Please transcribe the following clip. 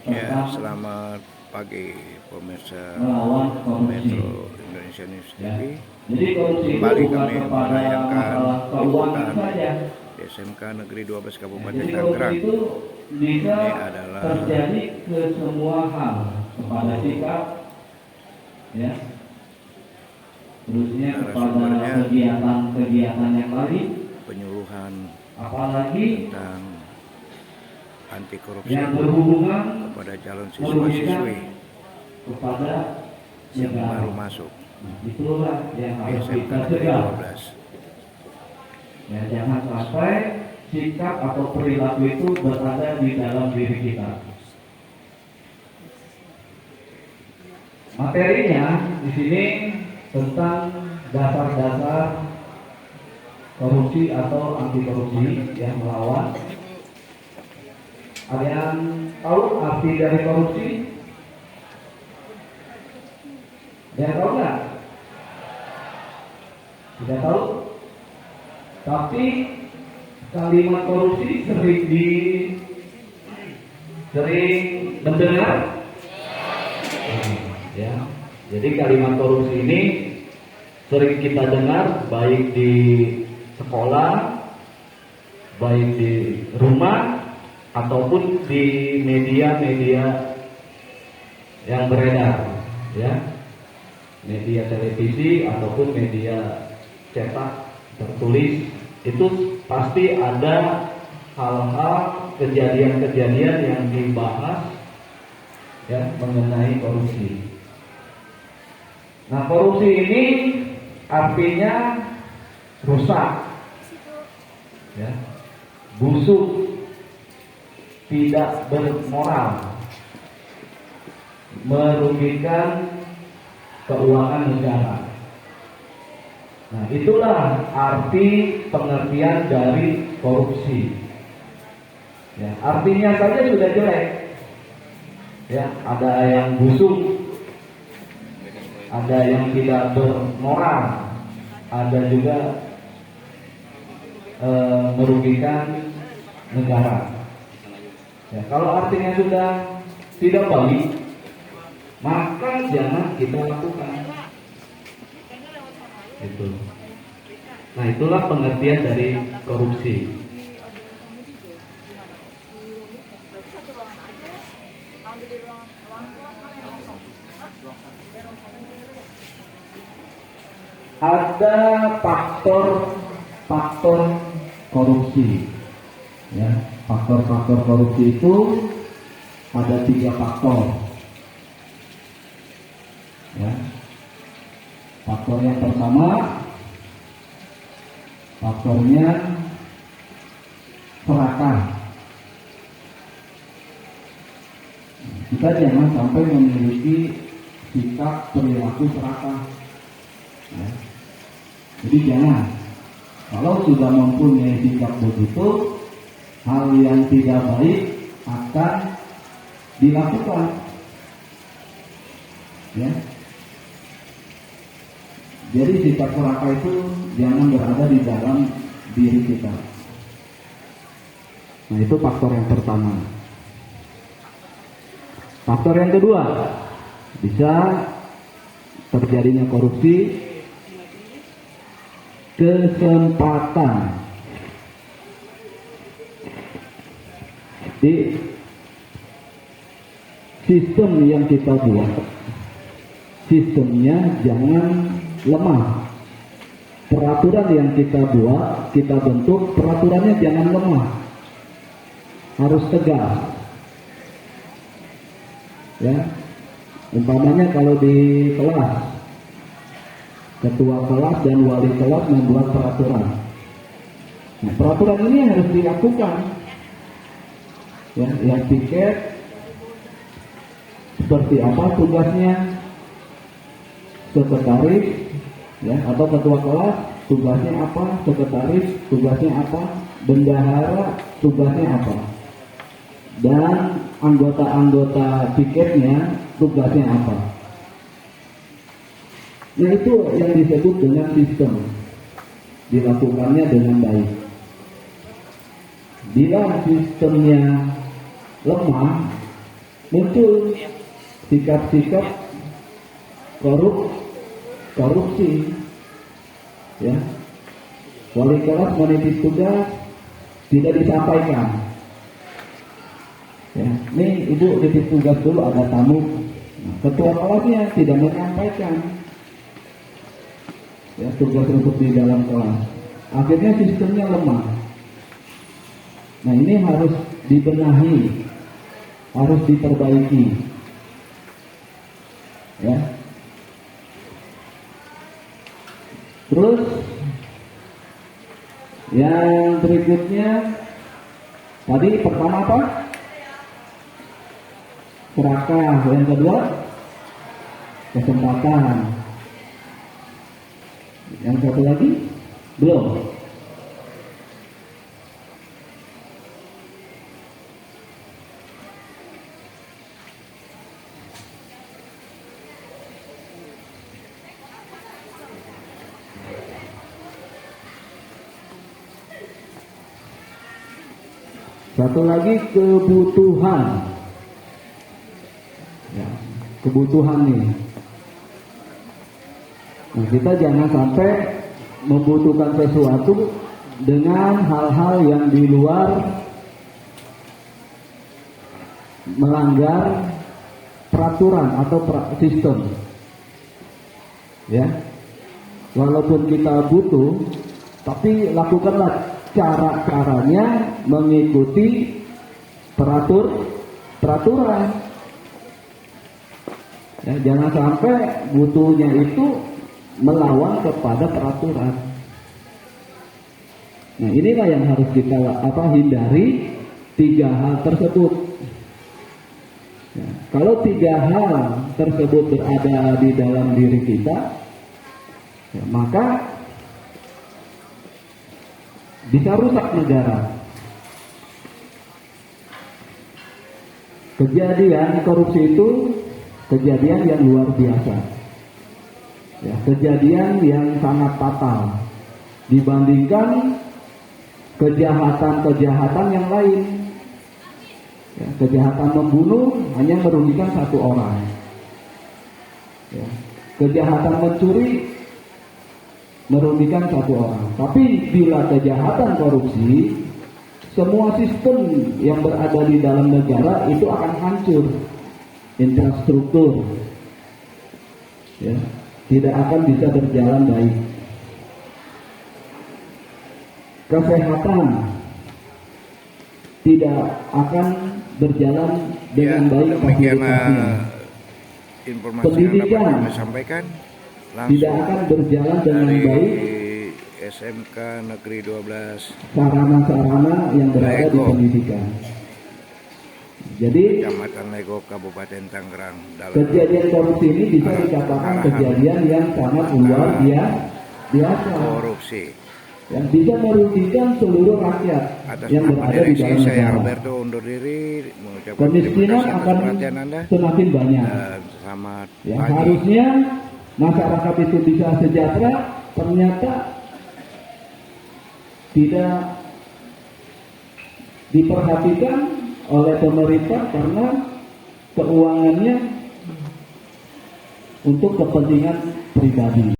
Ya, tentang selamat pagi pemirsa melawan korupsi. Metro Indonesia News Ya. TV. Jadi korupsi itu Kembali bukan kami kepada menayangkan masalah keuangan liputan saja. di SMK Negeri 12 Ya, Kabupaten jadi korupsi Tangerang. itu bisa Ini adalah terjadi ke semua hal, kepada sikap, ya, terusnya kepada narasumbernya kegiatan-kegiatan yang lain, penyuluhan apalagi tentang anti korupsi yang berhubungan kepada calon merugikan siswa-siswi kepada yang negara. baru masuk Nah, itulah yang di harus SMK kita Negeri cegah. 12. Ya, jangan sampai sikap atau perilaku itu berada di dalam diri kita. Materinya di sini tentang dasar-dasar korupsi atau anti korupsi yang melawan. Ada yang tahu arti dari korupsi? Ada yang tahu nggak? Tidak tahu. Tapi kalimat korupsi sering mendengar. Ya. Jadi kalimat korupsi ini sering kita dengar baik di sekolah, baik di rumah, ataupun di media-media yang beredar, ya, media televisi ataupun media cetak tertulis, itu pasti ada hal-hal kejadian-kejadian yang dibahas, ya, mengenai korupsi. Nah, korupsi ini artinya rusak, ya, busuk, tidak bermoral, merugikan keuangan negara. Nah, itulah arti pengertian dari korupsi. Ya, artinya saja sudah jelek. Ya, ada yang busuk, ada yang tidak bermoral, ada juga merugikan negara. Ya, kalau artinya sudah tidak baik, maka jangan kita lakukan. Itu. Nah, itulah pengertian dari korupsi. Ada faktor korupsi. Ya, faktor-faktor korupsi itu ada 3 faktor. Ya. Faktor yang pertama, faktornya serakah. Kita jangan sampai memiliki sikap perilaku serakah. Ya. Jadi jangan. Kalau sudah mempunyai sikap begitu, hal yang tidak baik akan dilakukan. Ya. Jadi sikap serakah itu jangan berada di dalam diri kita. Nah, itu faktor yang pertama. Faktor yang kedua, bisa terjadinya korupsi, kesempatan. Di sistem yang kita buat, sistemnya jangan lemah. Peraturan yang kita buat, kita bentuk, peraturannya jangan lemah, harus tegas. Ya, umpamanya kalau di kelas, ketua kelas dan wali kelas membuat peraturan. Nah, peraturan ini harus dilakukan. Ya, yang piket seperti apa tugasnya, sekretaris, ya, atau ketua kelas tugasnya apa, sekretaris tugasnya apa, bendahara tugasnya apa, dan anggota-anggota piketnya tugasnya apa. Nah, itu yang disebut dengan sistem, dilakukannya dengan baik. Bila sistemnya lemah, muncul sikap-sikap korupsi, ya. Wali kelas menipis tugas tidak disampaikan. Ya, ini ibu nipis tugas dulu, ada tamu. Nah, ketua kelasnya tidak menyampaikan, ya, tugas untuk di dalam kelas. Akhirnya sistemnya lemah. Nah, ini harus dibenahi, harus diperbaiki, ya. Terus yang berikutnya tadi pertama apa? Serakah. Yang kedua kesempatan. Yang satu lagi belum. Satu lagi kebutuhan, ya, kebutuhan nih. Nah, kita jangan sampai membutuhkan sesuatu dengan hal-hal yang di luar, melanggar peraturan atau sistem. Ya, walaupun kita butuh, tapi lakukanlah cara-caranya mengikuti peraturan. Ya, jangan sampai butuhnya itu melawan kepada peraturan. Nah, inilah yang harus kita hindari, 3 hal tersebut. Ya, kalau 3 hal tersebut berada di dalam diri kita, ya, maka bisa rusak negara. Kejadian korupsi itu kejadian yang luar biasa, ya, kejadian yang sangat fatal dibandingkan kejahatan-kejahatan yang lain. Ya, kejahatan membunuh hanya merugikan 1 orang. Ya, kejahatan mencuri merugikan 1 orang. Tapi bila kejahatan korupsi, semua sistem yang berada di dalam negara itu akan hancur. Infrastruktur, ya, tidak akan bisa berjalan baik. Kesehatan tidak akan berjalan dengan baik. Demikian informasi Pendidikan yang dapat kami sampaikan tidak akan berjalan dengan dari baik. SMK Negeri 12 Sarana-sarana yang berada di pendidikan. Jadi Kecamatan Lego Kabupaten Tangerang. kejadian korupsi ini bisa dikatakan kejadian yang sangat luar biasa. Korupsi. Yang bisa merugikan seluruh rakyat Atas yang nama berada di direksi, dalam saya negara. Alberto undur diri mengucapkan Kemiskinan terima kasih atas akan perhatian Anda semakin banyak. dan selamat Ya, pagi. harusnya masyarakat itu bisa sejahtera, ternyata tidak diperhatikan oleh pemerintah karena keuangannya untuk kepentingan pribadi.